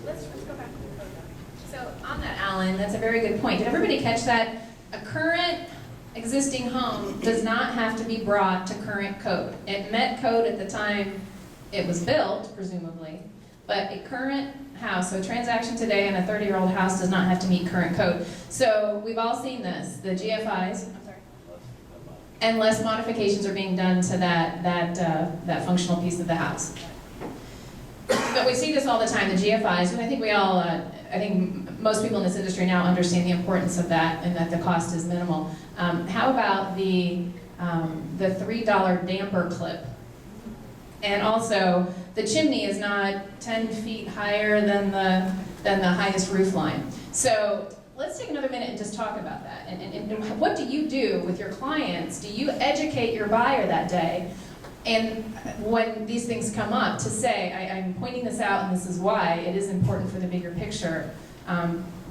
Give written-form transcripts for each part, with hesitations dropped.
let's go back to the code. So on that, Alan, that's a very good point. Did everybody catch that? A current existing home does not have to be brought to current code. It met code at the time it was built, presumably, but a current house, so a transaction today on a 30-year-old house does not have to meet current code. So we've all seen this, the GFIs, and less modifications are being done to that functional piece of the house. But we see this all the time, the GFIs, and I think we all, I think most people in this industry now understand the importance of that and that the cost is minimal. How about the $3 damper clip? And also, the chimney is not 10 feet higher than the highest roof line. So let's take another minute and just talk about that. And what do you do with your clients? Do you educate your buyer that day? And when these things come up, to say, I'm pointing this out and this is why, it is important for the bigger picture,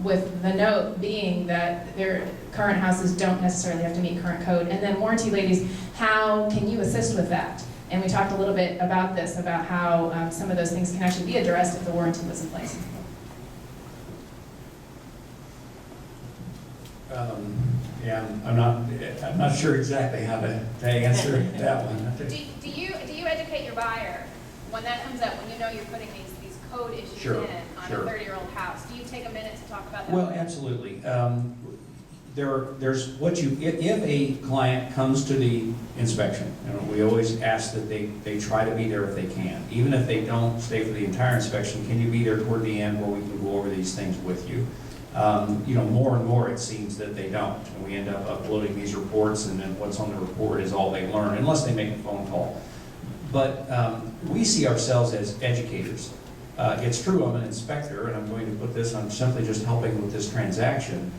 with the note being that their current houses don't necessarily have to meet current code. And then warranty ladies, how can you assist with that? And we talked a little bit about this, about how some of those things can actually be addressed if the warranty was in place. Yeah, I'm not sure exactly how to answer that one. Do you educate your buyer when that comes up, when you know you're putting these code issues Sure, in on sure. a 30-year-old house? Do you take a minute to talk about that? Well, absolutely. There's what you, if a client comes to the inspection, we always ask that they try to be there if they can. Even if they don't stay for the entire inspection, can you be there toward the end where we can go over these things with you? More and more it seems that they don't. And we end up uploading these reports, and then what's on the report is all they learn, unless they make a phone call. But we see ourselves as educators. It's true, I'm an inspector, and I'm going to put this, I'm simply just helping with this transaction.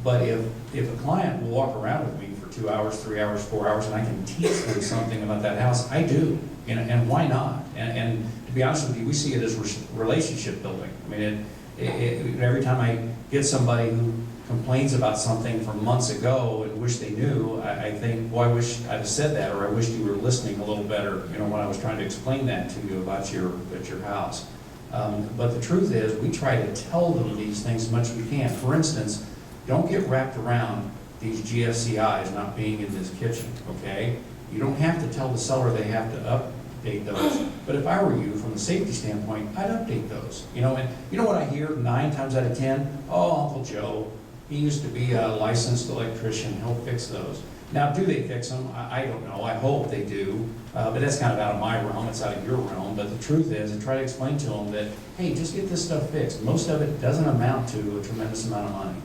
But if a client will walk around with me for 2 hours, 3 hours, 4 hours, and I can teach them something about that house, I do. And why not? And to be honest with you, we see it as relationship building. I mean, every time I get somebody who complains about something from months ago and wish they knew, I think, well, I wish I'd have said that, or I wish you were listening a little better, when I was trying to explain that to you about your house. But the truth is, we try to tell them these things as much as we can. For instance, don't get wrapped around these GFCIs not being in this kitchen, okay? You don't have to tell the seller they have to update those. But if I were you, from a safety standpoint, I'd update those. And you know what I hear 9 times out of 10? Oh, Uncle Joe, he used to be a licensed electrician, he'll fix those. Now, do they fix them? I don't know, I hope they do. But that's kind of out of my realm, it's out of your realm. But the truth is, I try to explain to them that, hey, just get this stuff fixed. Most of it doesn't amount to a tremendous amount of money.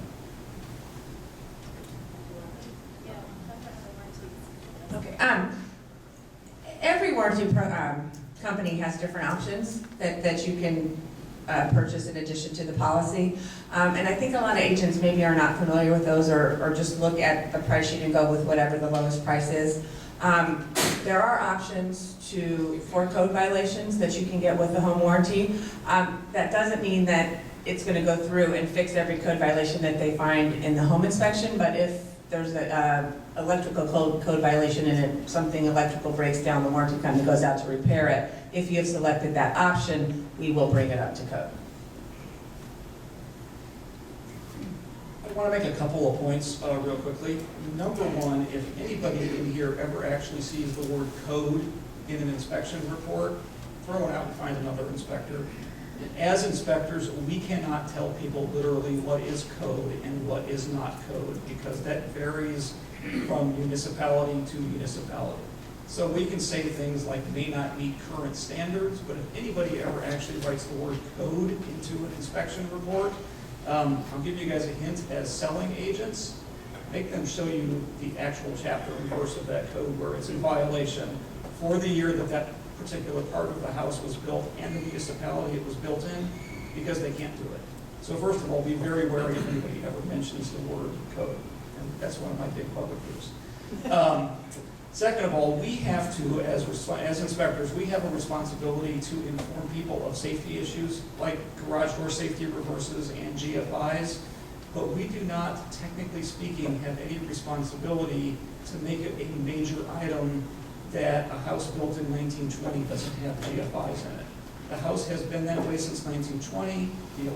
Okay. Every warranty company has different options that you can purchase in addition to the policy. And I think a lot of agents maybe are not familiar with those, or just look at the price sheet and go with whatever the lowest price is. There are options for code violations that you can get with the home warranty. That doesn't mean that it's going to go through and fix every code violation that they find in the home inspection, but if there's an electrical code violation and something electrical breaks down, the warranty company goes out to repair it. If you have selected that option, we will bring it up to code. I want to make a couple of points real quickly. Number one, if anybody in here ever actually sees the word code in an inspection report, throw it out and find another inspector. As inspectors, we cannot tell people literally what is code and what is not code, because that varies from municipality to municipality. So we can say things like may not meet current standards, but if anybody ever actually writes the word code into an inspection report, I'll give you guys a hint as selling agents. Make them show you the actual chapter and verse of that code where it's in violation for the year that particular part of the house was built and the municipality it was built in, because they can't do it. So first of all, be very wary if anybody ever mentions the word code, and that's one of my big bugaboo. Second of all, we have to, as inspectors, we have a responsibility to inform people of safety issues like garage door safety reverses and GFIs, but we do not, technically speaking, have any responsibility to make it a major item that a house built in 1920 doesn't have GFIs in it. The house has been that way since 1920. The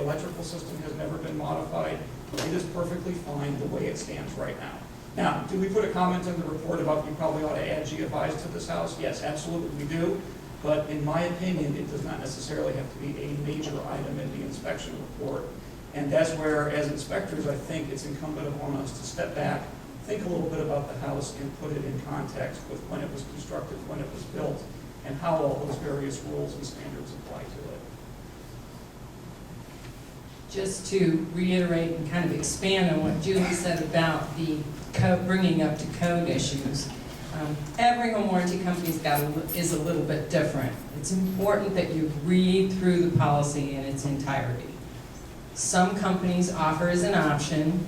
electrical system has never been modified. It is perfectly fine the way it stands right now. Now, do we put a comment in the report about you probably ought to add GFIs to this house? Yes, absolutely we do. But in my opinion, it does not necessarily have to be a major item in the inspection report. And that's where, as inspectors, I think it's incumbent upon us to step back, think a little bit about the house and put it in context with when it was constructed, when it was built, and how all those various rules and standards apply to it. Just to reiterate and kind of expand on what Julie said about the code, bringing up to code issues, every home warranty company's is a little bit different. It's important that you read through the policy in its entirety. Some companies offer as an option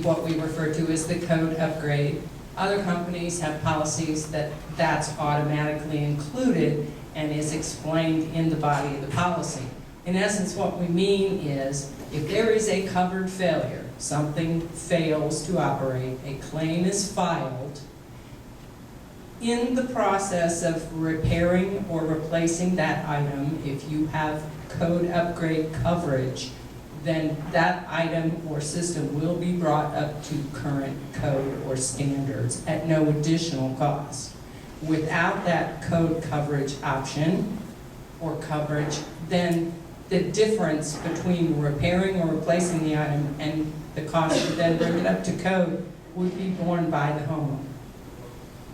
what we refer to as the code upgrade. Other companies have policies that's automatically included and is explained in the body of the policy. In essence, what we mean is, if there is a covered failure, something fails to operate, a claim is filed, in the process of repairing or replacing that item, if you have code upgrade coverage, then that item or system will be brought up to current code or standards at no additional cost. Without that code coverage option or coverage, then the difference between repairing or replacing the item and the cost to then bring it up to code would be borne by the homeowner.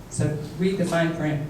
So read the fine print.